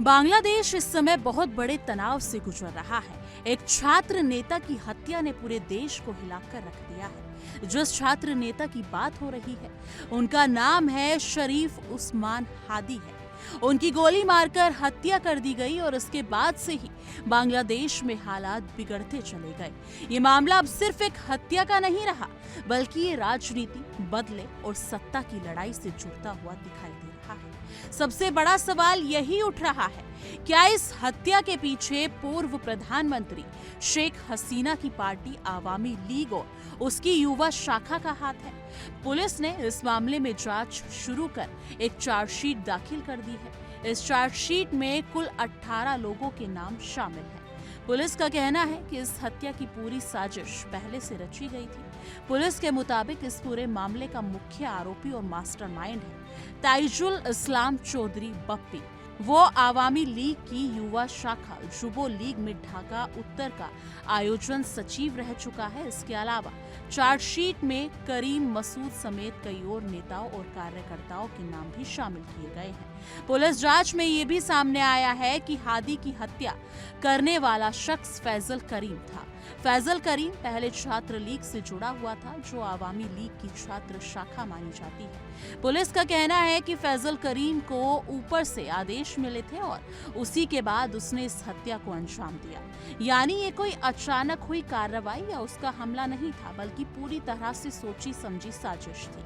बांग्लादेश इस समय बहुत बड़े तनाव से गुजर रहा है। एक छात्र नेता की हत्या ने पूरे देश को हिलाकर रख दिया है। जिस छात्र नेता की बात हो रही है, उनका नाम है शरीफ उस्मान हादी है। उनकी गोली मारकर हत्या कर दी गई और उसके बाद से ही बांग्लादेश में हालात बिगड़ते चले गए। ये मामला अब सिर्फ एक हत्या का नहीं रहा, बल्कि ये राजनीति, बदले और सत्ता की लड़ाई से जुड़ता हुआ दिखाई दे रहा है। सबसे बड़ा सवाल यही उठ रहा है, क्या इस हत्या के पीछे पूर्व प्रधानमंत्री शेख हसीना की पार्टी आवामी लीग और उसकी युवा शाखा का हाथ है? पुलिस ने इस मामले में जांच शुरू कर एक चार्जशीट दाखिल कर दी है। इस चार्जशीट में कुल 18 लोगों के नाम शामिल हैं। पुलिस का कहना है कि इस हत्या की पूरी साजिश पहले से रची गई थी। पुलिस के मुताबिक इस पूरे मामले का मुख्य आरोपी और मास्टरमाइंड है ताइजुल इस्लाम चौधरी बप्पी। वो आवामी लीग की युवा शाखा जुबो लीग में ढाका उत्तर का आयोजन सचिव रह चुका है। इसके अलावा चार्जशीट में करीम मसूद समेत कई और नेताओं और कार्यकर्ताओं के नाम भी शामिल किए गए हैं। पुलिस जांच में ये भी सामने आया है कि हादी की हत्या करने वाला शख्स फैजल करीम था। फैजल करीम पहले छात्र लीग से जुड़ा हुआ था, जो आवामी लीग की छात्र शाखा मानी जाती है। पुलिस का कहना है कि फैजल करीम को ऊपर से आदेश मिले थे और उसी के बाद उसने इस हत्या को अंजाम दिया। यानी ये कोई अचानक हुई कार्रवाई या उसका हमला नहीं था, बल्कि पूरी तरह से सोची समझी साजिश थी।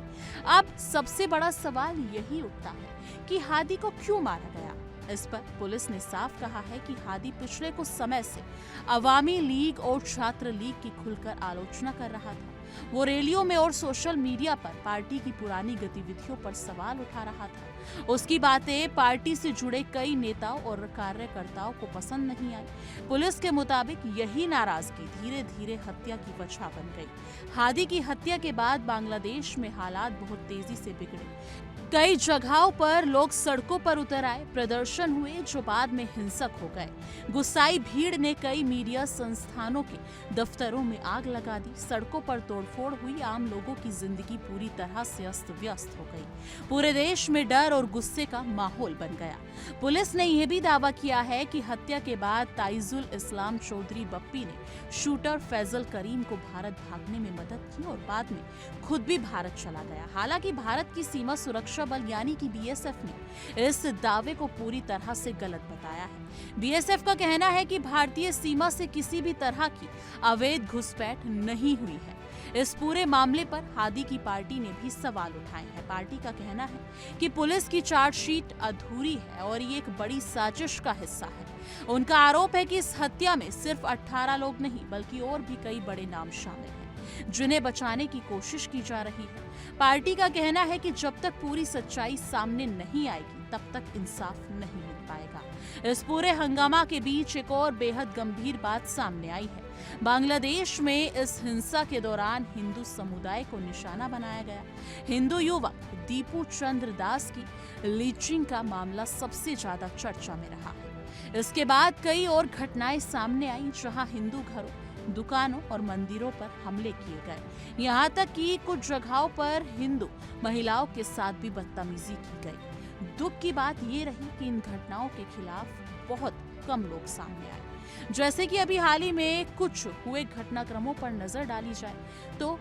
अब सबसे बड़ा सवाल यही उठता है कि हादी को क्यों मारा गया। इस पर पुलिस ने साफ कहा है कि हादी पिछले कुछ समय से अवामी लीग और छात्र लीग की खुलकर आलोचना कर रहा था। वो रैलियों में और सोशल मीडिया पर पार्टी की पुरानी गतिविधियों पर सवाल उठा रहा था। उसकी बातें पार्टी से जुड़े कई नेताओं और कार्यकर्ताओं को पसंद नहीं आई। पुलिस के मुताबिक यही नाराजगी धीरे धीरे हत्या की वजह बन गई। हादी की हत्या के बाद बांग्लादेश में हालात बहुत तेजी से बिगड़े। कई जगहों पर लोग सड़कों पर उतर आए, प्रदर्शन हुए जो बाद में हिंसक हो गए। गुस्साई भीड़ ने कई मीडिया संस्थानों के दफ्तरों में आग लगा दी। सड़कों पर तोड़फोड़ हुई, आम लोगों की जिंदगी पूरी तरह से अस्त व्यस्त हो गई। पूरे देश में डर और गुस्से का माहौल बन गया। पुलिस ने यह भी दावा किया है कि हत्या के बाद ताइजुल इस्लाम चौधरी बप्पी ने शूटर फैजल करीम को भारत भागने में मदद की और बाद में खुद भी भारत चला गया। हालांकि भारत की सीमा सुरक्षा बल यानी कि बीएसएफ ने इस दावे को पूरी तरह से गलत बताया है। बीएसएफ का कहना है कि भारतीय सीमा से किसी भी तरह की अवैध घुसपैठ नहीं हुई है। इस पूरे मामले पर हादी की पार्टी ने भी सवाल उठाए हैं। पार्टी का कहना है कि पुलिस की चार्जशीट अधूरी है और ये एक बड़ी साजिश का हिस्सा है। उनका आरोप है कि इस हत्या में सिर्फ 18 लोग नहीं, बल्कि और भी कई बड़े नाम शामिल हैं, जिन्हें बचाने की कोशिश की जा रही है। पार्टी का कहना है कि जब तक पूरी सच्चाई सामने नहीं आएगी, तब तक इंसाफ नहीं मिल पाएगा। इस पूरे हंगामा के बीच एक और बेहद गंभीर बात सामने आई है। बांग्लादेश में इस हिंसा के दौरान हिंदू समुदाय को निशाना बनाया गया। हिंदू युवक दीपू चंद्र दास की लीचिंग का मामला सबसे ज्यादा चर्चा में रहा है। इसके बाद कई और घटनाएं सामने आई, जहां हिंदू घरों, दुकानों और मंदिरों पर हमले किए गए। यहाँ तक कि कुछ जगहों पर हिंदू महिलाओं के साथ भी बदतमीजी की गई। दुख की बात ये रही कि इन घटनाओं के खिलाफ बहुत कम लोग सामने आए। जैसे कि अभी हाल ही में कुछ हुए घटनाक्रमों पर नजर डाली जाए तो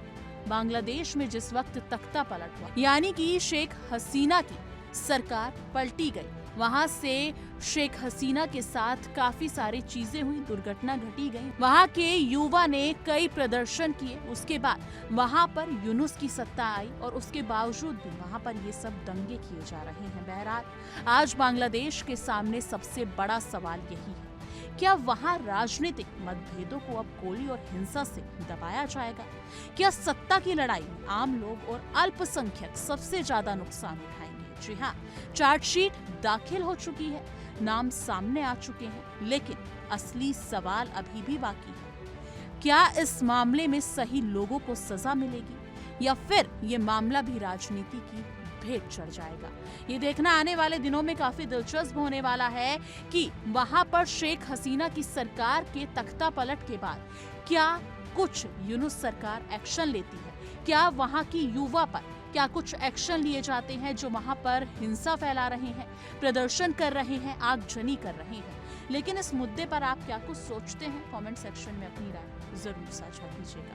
बांग्लादेश में जिस वक्त तख्ता पलट हुआ, यानी कि शेख हसीना की सरकार पलटी गई, वहां से शेख हसीना के साथ काफी सारी चीजें हुई, दुर्घटना घटी गई। वहां के युवा ने कई प्रदर्शन किए। उसके बाद वहां पर यूनुस की सत्ता आई और उसके बावजूद भी वहां पर ये सब दंगे किए जा रहे हैं। बहरहाल आज बांग्लादेश के सामने सबसे बड़ा सवाल यही है, क्या वहां राजनीतिक मतभेदों को अब गोली और हिंसा से दबाया जाएगा? क्या सत्ता की लड़ाई में आम लोग और अल्पसंख्यक सबसे ज्यादा नुकसान उठाएंगे? जी हाँ, चार्जशीट दाखिल हो चुकी है, नाम सामने आ चुके हैं, लेकिन असली सवाल अभी भी बाकी है। क्या इस मामले में सही लोगों को सजा मिलेगी या फिर ये मामला भी राजनीति की भेंट चढ़ जाएगा? ये देखना आने वाले दिनों में काफी दिलचस्प होने वाला है कि वहां पर शेख हसीना की सरकार के तख्ता पलट के बाद क्या कुछ यूनुस सरकार एक्शन लेती है? क्या वहां की युवा पर क्या कुछ एक्शन लिए जाते हैं जो वहां पर हिंसा फैला रहे हैं, प्रदर्शन कर रहे हैं, आगजनी कर रहे हैं? लेकिन इस मुद्दे पर आप क्या कुछ सोचते हैं? कमेंट सेक्शन में अपनी राय जरूर साझा कीजिएगा।